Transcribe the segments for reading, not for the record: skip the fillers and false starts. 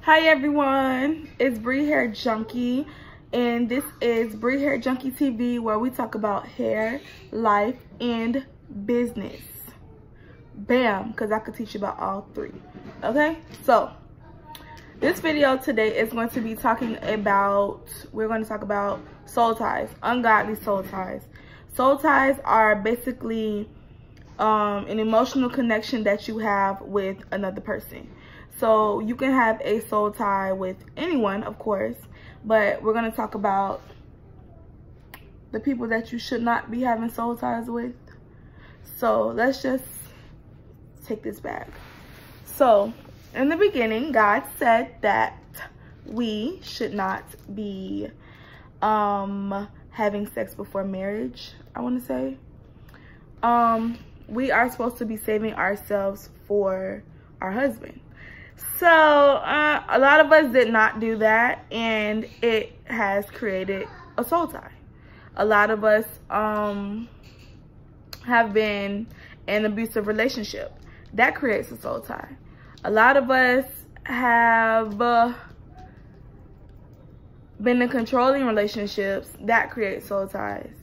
Hi everyone, it's Bree Hair Junkie, and this is Bree Hair Junkie TV, where we talk about hair, life, and business. Bam, because I could teach you about all three. Okay, so this video today is going to be we're going to talk about soul ties, ungodly soul ties. Soul ties are basically an emotional connection that you have with another person. So you can have a soul tie with anyone, of course, but we're going to talk about the people that you should not be having soul ties with. So let's just take this back. So in the beginning, God said that we should not be having sex before marriage, I want to say. We are supposed to be saving ourselves for our husband. So a lot of us did not do that, and it has created a soul tie. A lot of us have been in an abusive relationship. That creates a soul tie. A lot of us have been in controlling relationships. That creates soul ties.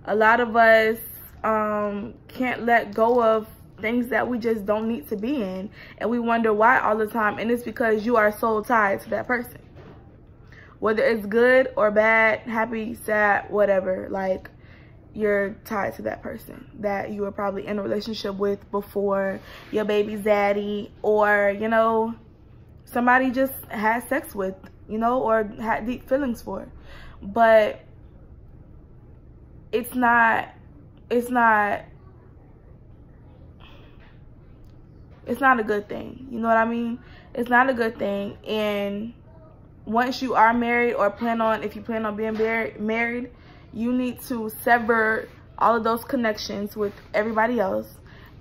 A lot of us can't let go of things that we just don't need to be in, and we wonder why all the time, and it's because you are soul tied to that person. Whether it's good or bad, happy, sad, whatever, like, you're tied to that person that you were probably in a relationship with before your baby's daddy, or, you know, somebody just had sex with, you know, or had deep feelings for. But it's not a good thing. You know what I mean? It's not a good thing. And once you are married, or if you plan on being married, you need to sever all of those connections with everybody else.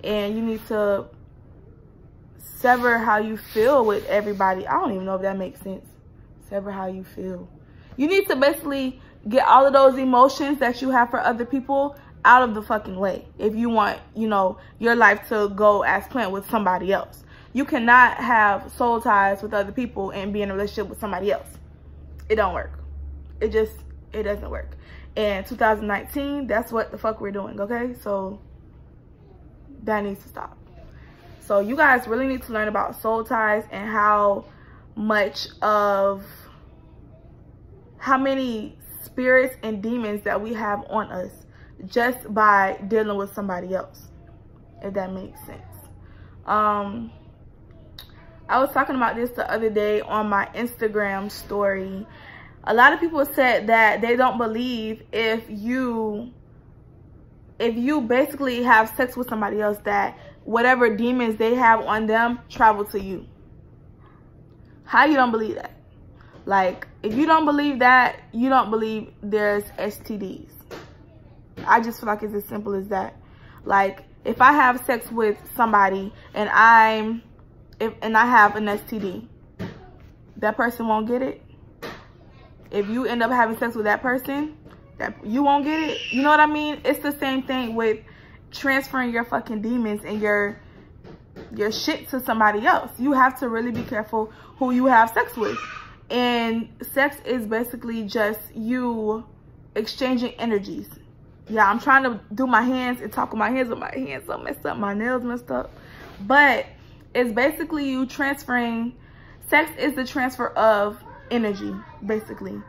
And you need to sever how you feel with everybody. I don't even know if that makes sense. Sever how you feel. You need to basically get all of those emotions that you have for other people out of the fucking way if you want, you know, your life to go as planned with somebody else. You cannot have soul ties with other people and be in a relationship with somebody else. It don't work. It doesn't work. In 2019, that's what the fuck we're doing, okay? So that needs to stop. So you guys really need to learn about soul ties and how many spirits and demons that we have on us just by dealing with somebody else, if that makes sense. I was talking about this the other day on my Instagram story. A lot of people said that they don't believe if you basically have sex with somebody else, that whatever demons they have on them travel to you. How you don't believe that? Like, if you don't believe that, you don't believe there's STDs. I just feel like it's as simple as that. Like, if I have sex with somebody and I have an STD, that person won't get it. If you end up having sex with that person, you won't get it. You know what I mean? It's the same thing with transferring your fucking demons and your shit to somebody else. You have to really be careful who you have sex with. And sex is basically just you exchanging energies. Yeah, I'm trying to do my hands and talk with my hands, with my hands so messed up, my nails messed up. But it's basically you transferring. Sex is the transfer of energy, basically.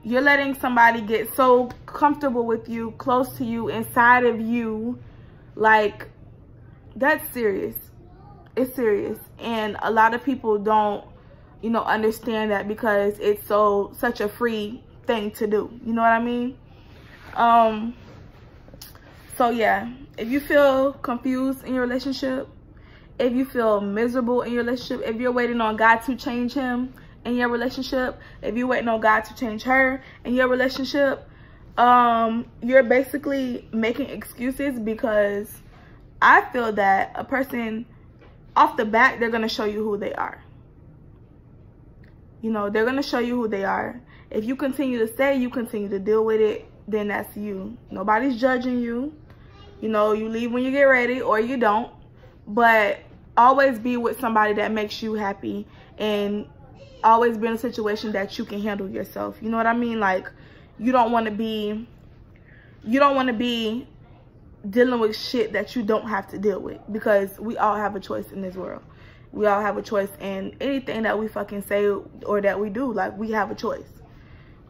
You're letting somebody get so comfortable with you, close to you, inside of you. Like, that's serious. It's serious. And a lot of people don't, you know, understand that, because it's such a free thing to do. You know what I mean? So yeah, if you feel confused in your relationship, if you feel miserable in your relationship, if you're waiting on God to change him in your relationship, if you're waiting on God to change her in your relationship, you're basically making excuses, because I feel that a person off the bat, they're going to show you who they are. You know, they're going to show you who they are. If you continue to stay, you continue to deal with it, then that's you. Nobody's judging you. You know, you leave when you get ready, or you don't. But always be with somebody that makes you happy and always be in a situation that you can handle yourself. You know what I mean? Like, you don't want to be dealing with shit that you don't have to deal with, because we all have a choice in this world. We all have a choice in anything that we fucking say or that we do. Like, we have a choice.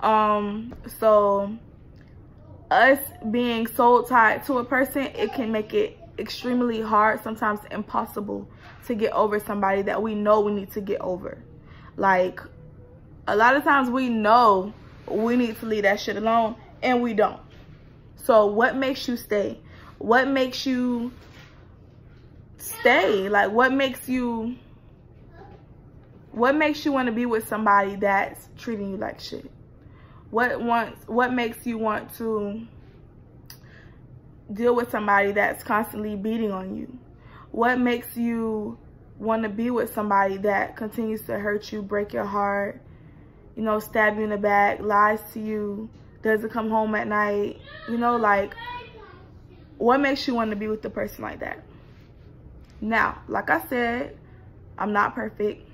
So us being soul tied to a person, it can make it extremely hard, sometimes impossible, to get over somebody that we know we need to get over. Like, a lot of times we know we need to leave that shit alone, and we don't. So what makes you stay? What makes you stay? Like, what makes you want to be with somebody that's treating you like shit? What makes you want to deal with somebody that's constantly beating on you? What makes you want to be with somebody that continues to hurt you, break your heart, you know, stab you in the back, lies to you, doesn't come home at night? You know, like, what makes you want to be with the person like that? Now, like I said, I'm not perfect.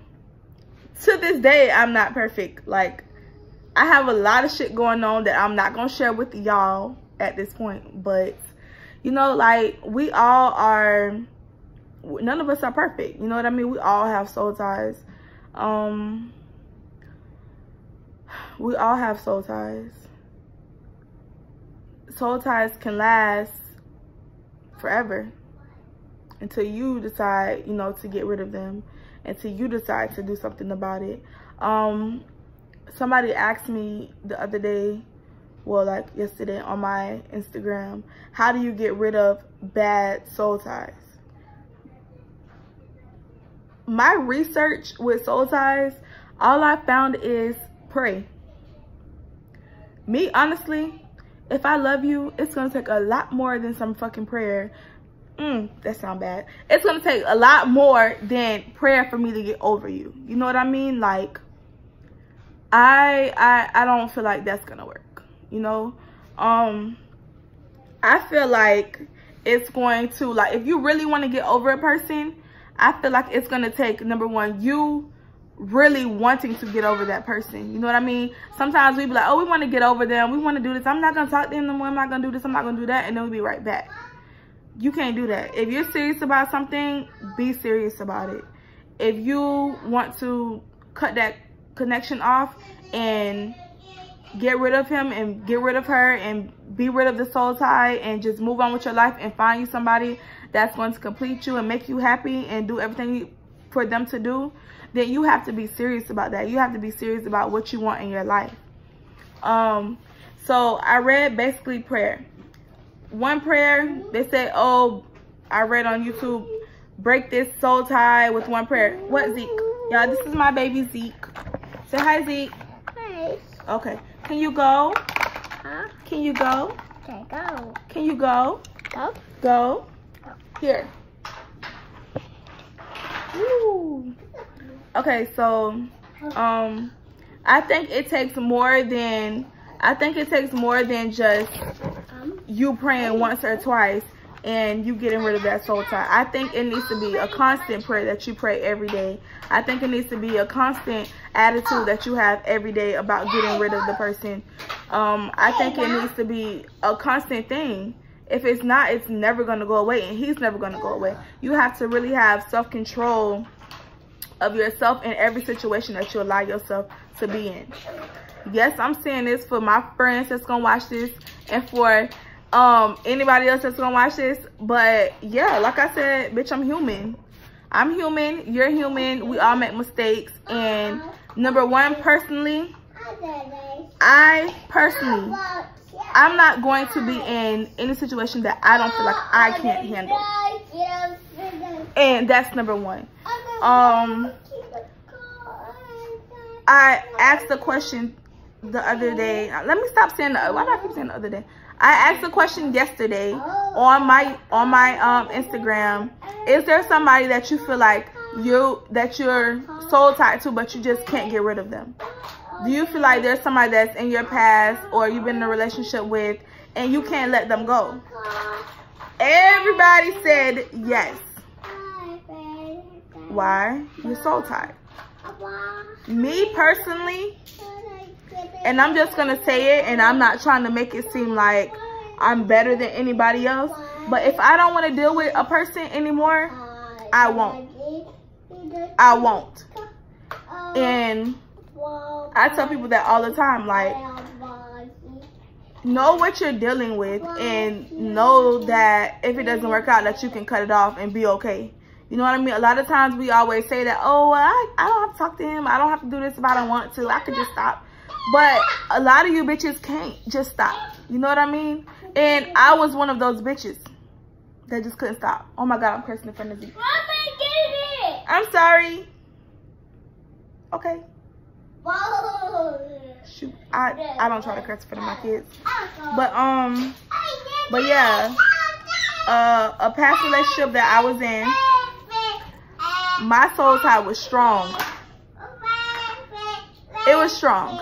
To this day, I'm not perfect. Like, I have a lot of shit going on that I'm not going to share with y'all at this point. But, you know, like, we all are, none of us are perfect. You know what I mean? We all have soul ties. We all have soul ties. Soul ties can last forever until you decide, you know, to get rid of them, until you decide to do something about it. Somebody asked me the other day, well, like yesterday on my Instagram, how do you get rid of bad soul ties? My research with soul ties, all I found is pray. Me, honestly, if I love you, it's gonna take a lot more than some fucking prayer. That sounds bad. It's gonna take a lot more than prayer for me to get over you. You know what I mean? Like, I don't feel like that's gonna work. You know, I feel like it's going to, like, if you really want to get over a person, I feel like it's gonna take, number one, you really wanting to get over that person. You know what I mean? Sometimes we be like, oh, we want to get over them, we want to do this, I'm not gonna talk to them no more, I'm not gonna do this, I'm not gonna do that, and then we be right back. You can't do that. If you're serious about something, be serious about it. If you want to cut that connection off and get rid of him and get rid of her and be rid of the soul tie and just move on with your life and find you somebody that's going to complete you and make you happy and do everything for them to do, then you have to be serious about that. You have to be serious about what you want in your life. So I read basically prayer. One prayer, they said, oh, I read on YouTube, break this soul tie with one prayer. What, Zeke? Y'all, this is my baby Zeke. Say hi, Zeke. Hi. Okay. Can you go? Huh? Can you go? Okay, go. Can you go? Go. Go. Go. Here. Woo. Okay, so I think it takes more than just you praying once or twice and you getting rid of that soul tie. I think it needs to be a constant prayer that you pray every day. I think it needs to be a constant attitude that you have every day about getting rid of the person. I think it needs to be a constant thing. If it's not, it's never going to go away, and he's never going to go away. You have to really have self-control of yourself in every situation that you allow yourself to be in. Yes, I'm saying this for my friends that's going to watch this and for anybody else that's going to watch this. But yeah, like I said, bitch, I'm human. I'm human. You're human. We all make mistakes. And number one, personally, I'm not going to be in any situation that I don't feel like I can't handle. And that's number one. I asked the question the other day. Let me stop saying the, why do I keep saying the other day? I asked the question yesterday on my Instagram. Is there somebody that you feel like you're soul tied to, but you just can't get rid of them? Do you feel like there's somebody that's in your past or you've been in a relationship with and you can't let them go? Everybody said yes. Why? You're soul tied. Me personally, and I'm just gonna say it, and I'm not trying to make it seem like I'm better than anybody else, but if I don't want to deal with a person anymore, I won't. And I tell people that all the time, like, know what you're dealing with and know that if it doesn't work out, that you can cut it off and be okay. You know what I mean? A lot of times we always say that, oh, I don't have to talk to him. I don't have to do this if I don't want to. I could just stop. But a lot of you bitches can't just stop. You know what I mean? And I was one of those bitches that just couldn't stop. Oh my God, I'm cursing in front of you. I'm sorry. Okay. Shoot, I don't try to curse in front of my kids. But yeah, a past relationship that I was in, my soul tie was strong. It was strong.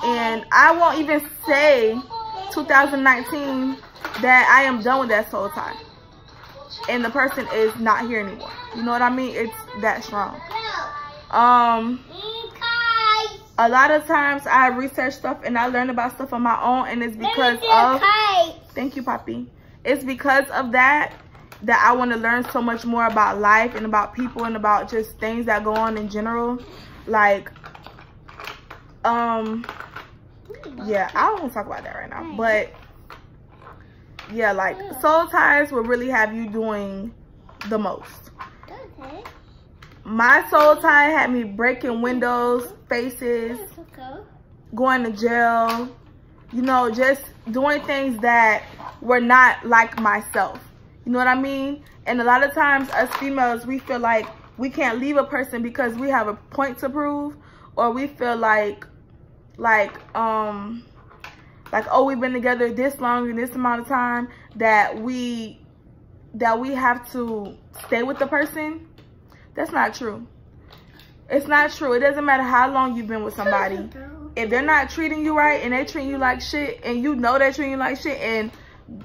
And I won't even say 2019 that I am done with that soul tie. And the person is not here anymore. You know what I mean? It's that strong. A lot of times I research stuff and I learn about stuff on my own, and it's because of, thank you, Poppy. It's because of that I want to learn so much more about life and about people and about just things that go on in general. Like, yeah, I don't want to talk about that right now, but yeah, like, soul ties will really have you doing the most. My soul tie had me breaking windows, faces, going to jail, you know, just doing things that were not like myself. You know what I mean? And a lot of times us females, we feel like we can't leave a person because we have a point to prove, or we feel like oh, we've been together this long in this amount of time that we have to stay with the person. That's not true. It's not true. It doesn't matter how long you've been with somebody. If they're not treating you right and they're treating you like shit, and you know they're treating you like shit, and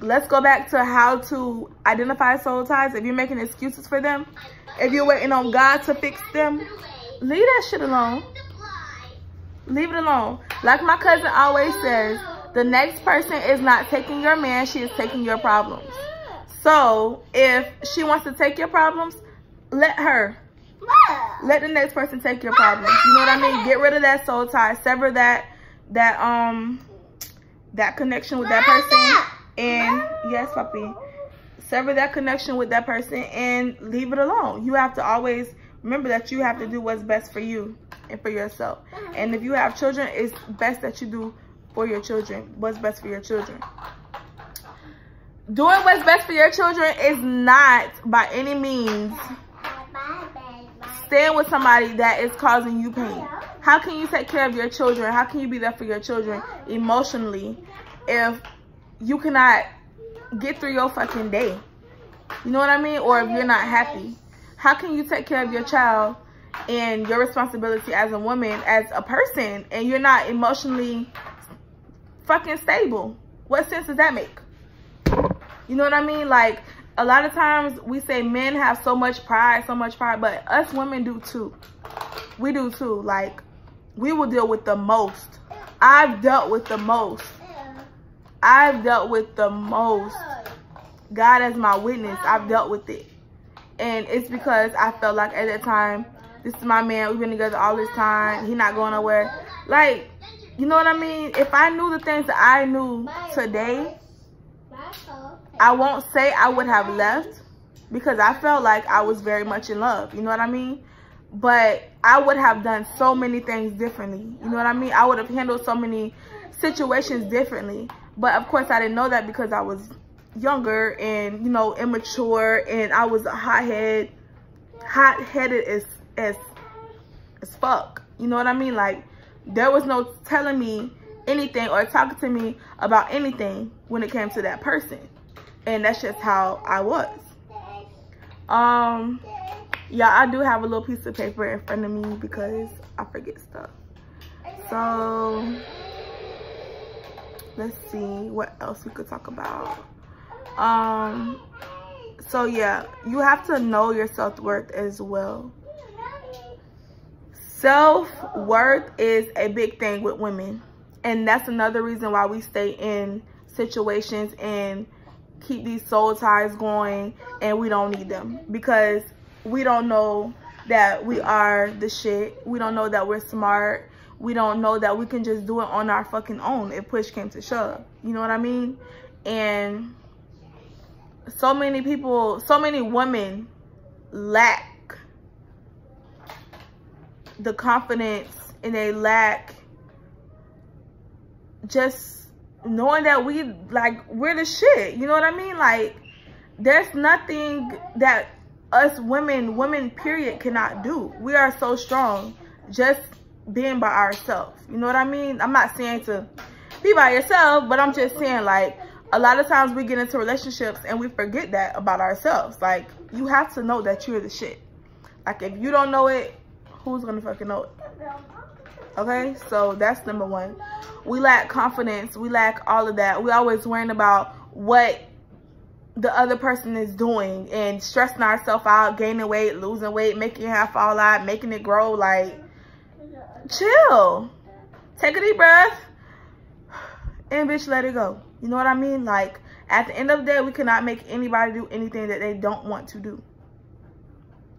let's go back to how to identify soul ties. If you're making excuses for them, if you're waiting on God to fix them, leave that shit alone. Leave it alone. Like my cousin always says, the next person is not taking your man, she is taking your problems. So if she wants to take your problems, let her. Let the next person take your problems. You know what I mean? Get rid of that soul tie. Sever that connection with that person. And yes, puppy. Sever that connection with that person and leave it alone. You have to always remember that you have to do what's best for you and for yourself. And if you have children, it's best that you do for your children what's best for your children. Doing what's best for your children is not by any means staying with somebody that is causing you pain. How can you take care of your children? How can you be there for your children emotionally if you cannot get through your fucking day? You know what I mean? Or if you're not happy. How can you take care of your child and your responsibility as a woman, as a person, and you're not emotionally fucking stable? What sense does that make? You know what I mean? Like, a lot of times we say men have so much pride, but us women do too. We do too. Like, we will deal with the most. I've dealt with the most. I've dealt with the most. God as my witness, I've dealt with it. And it's because I felt like at that time, this is my man, we've been together all this time, he not going nowhere. Like, you know what I mean? If I knew the things that I knew today, I won't say I would have left, because I felt like I was very much in love. You know what I mean? But I would have done so many things differently. You know what I mean? I would have handled so many situations differently. But of course I didn't know that because I was younger and, you know, immature, and I was hot-headed as fuck. You know what I mean? Like, there was no telling me anything or talking to me about anything when it came to that person. And that's just how I was. Yeah, I do have a little piece of paper in front of me because I forget stuff. So let's see what else we could talk about. So yeah, you have to know your self-worth as well. Self-worth is a big thing with women. And that's another reason why we stay in situations and keep these soul ties going, and we don't need them, because we don't know that we are the shit. We don't know that we're smart. We don't know that we can just do it on our fucking own if push came to shove. You know what I mean? And so many people, so many women lack the confidence, and they lack just knowing that we're the shit. You know what I mean? Like, there's nothing that us women period cannot do. We are so strong just being by ourselves. You know what I mean? I'm not saying to be by yourself, but I'm just saying, like, a lot of times we get into relationships and we forget that about ourselves. Like, you have to know that you're the shit. Like, if you don't know it, who's gonna fucking know it? Okay, so that's number one. We lack confidence. We lack all of that. We always worrying about what the other person is doing and stressing ourselves out, gaining weight, losing weight, making your hair fall out, making it grow. Like, chill. Take a deep breath and bitch, let it go. You know what I mean? Like, at the end of the day, we cannot make anybody do anything that they don't want to do.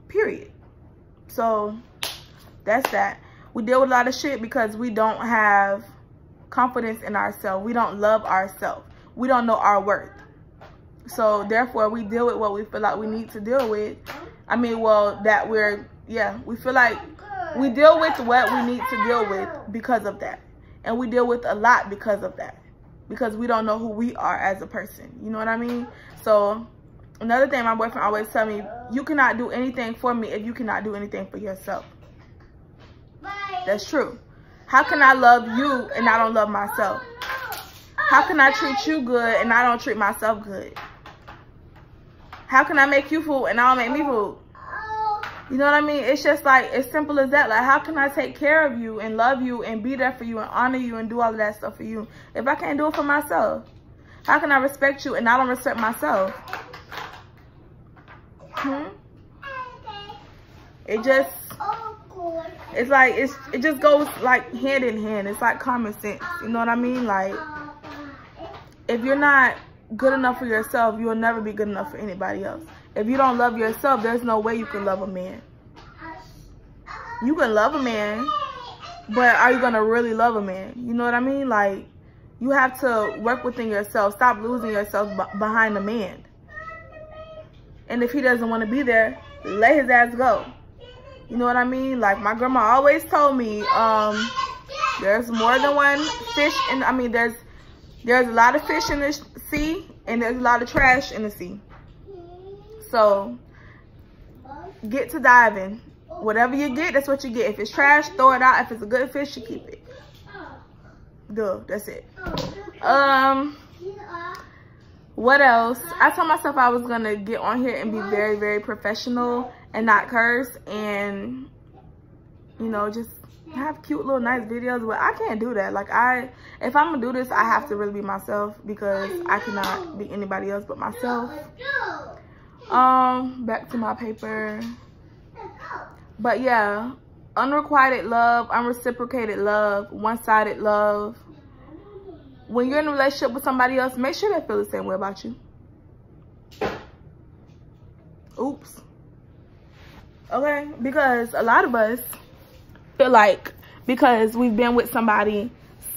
Period. So that's that. We deal with a lot of shit because we don't have confidence in ourselves. We don't love ourselves. We don't know our worth. So therefore, we deal with what we feel like we need to deal with. I mean, well, that we feel like we deal with what we need to deal with because of that. And we deal with a lot because of that. Because we don't know who we are as a person. You know what I mean? So another thing my boyfriend always tell me, you cannot do anything for me if you cannot do anything for yourself. That's true. How can I love you and I don't love myself? How can I treat you good and I don't treat myself good? How can I make you food and I don't make me food? You know what I mean? It's just like, as simple as that. Like, how can I take care of you and love you and be there for you and honor you and do all of that stuff for you if I can't do it for myself? How can I respect you and I don't respect myself? It just, it's like, it just goes like hand in hand. It's like common sense. You know what I mean? Like, if you're not good enough for yourself, you'll never be good enough for anybody else. If you don't love yourself, there's no way you can love a man. You can love a man, but are you going to really love a man? You know what I mean? Like, you have to work within yourself. Stop losing yourself behind a man. And if he doesn't want to be there, let his ass go. You know what I mean? Like, my grandma always told me, there's more than one fish. And I mean, there's a lot of fish in the sea and there's a lot of trash in the sea. So get to diving. Whatever you get, that's what you get. If it's trash, throw it out. If it's a good fish, you keep it. Duh, that's it. What else? I told myself I was gonna get on here and be very, very professional and not curse and, you know, just have cute little nice videos. But I can't do that. Like, if I'm gonna do this, I have to really be myself, because I cannot be anybody else but myself. Back to my paper. But yeah, unrequited love, unreciprocated love, one-sided love. When you're in a relationship with somebody else, make sure they feel the same way about you. Oops. Okay? Because a lot of us feel like, because we've been with somebody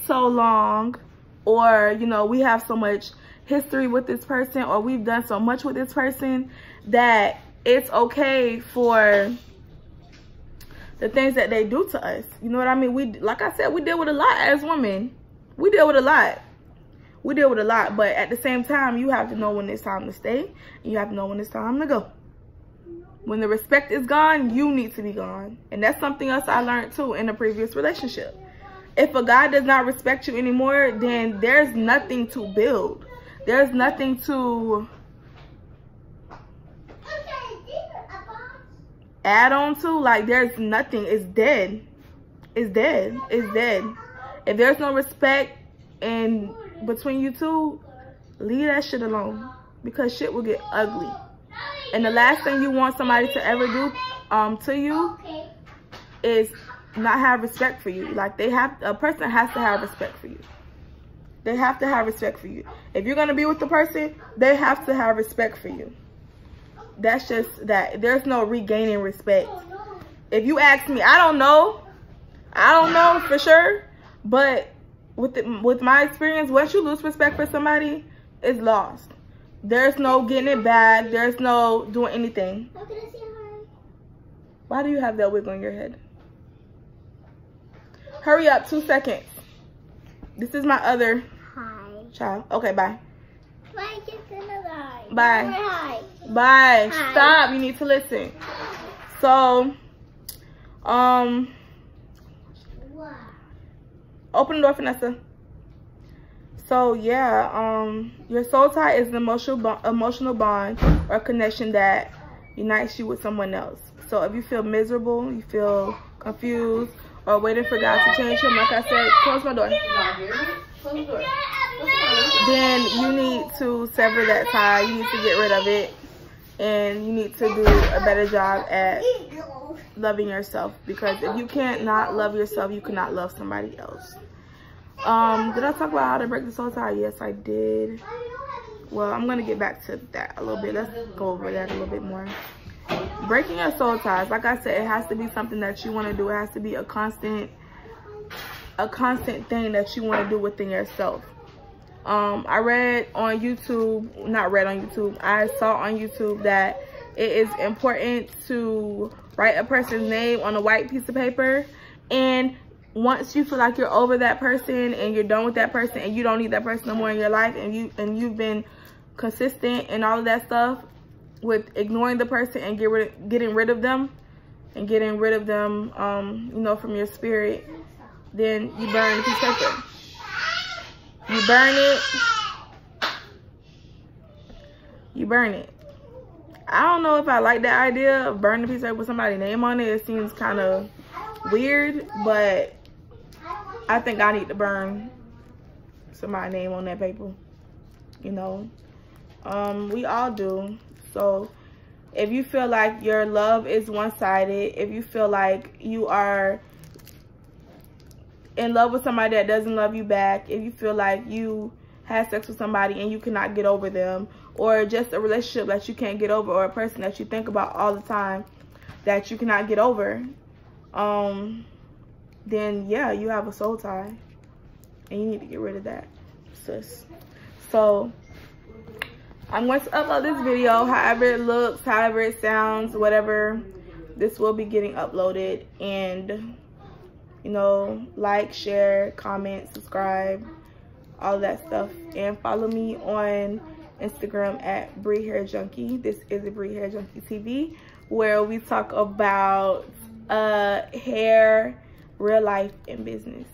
so long, or, you know, we have so much history with this person, or we've done so much with this person, that it's okay for the things that they do to us. You know what I mean? Like I said, we deal with a lot as women. We deal with a lot. We deal with a lot. But at the same time, you have to know when it's time to stay. And you have to know when it's time to go. When the respect is gone, you need to be gone. And that's something else I learned too in a previous relationship. If a guy does not respect you anymore, then there's nothing to build. There's nothing to add on to. Like, there's nothing. It's dead. It's dead. It's dead. If there's no respect in between you two, leave that shit alone, because shit will get ugly. And the last thing you want somebody to ever do to you is not have respect for you. Like, a person has to have respect for you. They have to have respect for you. If you're gonna be with the person, they have to have respect for you. That's just that. There's no regaining respect. If you ask me, I don't know for sure, but with my experience, once you lose respect for somebody, it's lost. There's no getting it back. There's no doing anything. Why do you have that wig on your head? Hurry up, 2 seconds. This is my other child. Okay, bye. Bye. Hi. Bye. Hi. Stop. You need to listen. So, open the door, Vanessa. So yeah, your soul tie is an emotional bond or connection that unites you with someone else. So if you feel miserable, you feel confused, or waiting for God to change him, like I said, close my door. Close the door. Then you need to sever that tie. You need to get rid of it, and you need to do a better job at loving yourself, because if you can't not love yourself, you cannot love somebody else. Did I talk about how to break the soul tie? Yes, I did. Well, I'm gonna get back to that a little bit. Let's go over that a little bit more. Breaking your soul ties, like I said, it has to be something that you want to do. It has to be a constant thing that you want to do within yourself. I read on YouTube, not read on YouTube, I saw on YouTube that it is important to write a person's name on a white piece of paper, and once you feel like you're over that person and you're done with that person and you don't need that person no more in your life, and you've been consistent and all of that stuff with ignoring the person and getting rid of them, you know, from your spirit, then you burn the piece of paper. You burn it. You burn it. I don't know if I like that idea of burning a piece of paper with somebody's name on it. It seems kind of weird, but I think I need to burn somebody's name on that paper. You know, we all do. So if you feel like your love is one-sided, if you feel like you are in love with somebody that doesn't love you back, if you feel like you had sex with somebody and you cannot get over them, or just a relationship that you can't get over, or a person that you think about all the time that you cannot get over, then yeah, you have a soul tie and you need to get rid of that, sis. So I'm going to upload this video however it looks, however it sounds, whatever. This will be getting uploaded, and you know, like, share, comment, subscribe, all that stuff, and follow me on Instagram at Bree Hair Junkie. This is a Bree Hair Junkie TV, where we talk about hair, real life, and business.